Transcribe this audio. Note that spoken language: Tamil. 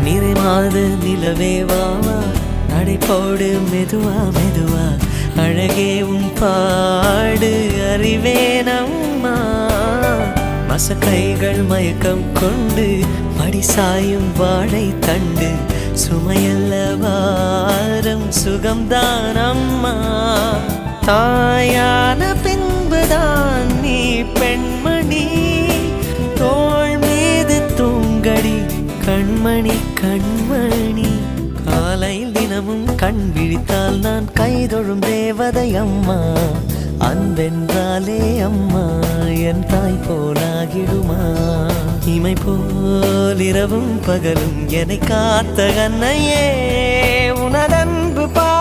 நிறைமாத நிலவே வாவா, நடை போடு மெதுவா மெதுவா, அழகே உன் பாடு அறிவேனம்மா. மசக்கைகள் மயக்கம் கொண்டு மடி சாயும் வாழை தண்டு, சுமையல்ல வாரம் சுகம்தான் அம்மா. தாயான பின்புதான் நீ பெண்மணி, தோள் மீது தூங்கடி கண்மணி கண்மணி. காலையில் தினமும் கண் விழித்தால் நான் கைதொழும் தேவதை அம்மா. அன்பென்றாலே அம்மா என் தாய் போலாகிடுமா. இமை போல் இரவும் பகலும் என்னை காத்த கண்ணையே, உனதன்பு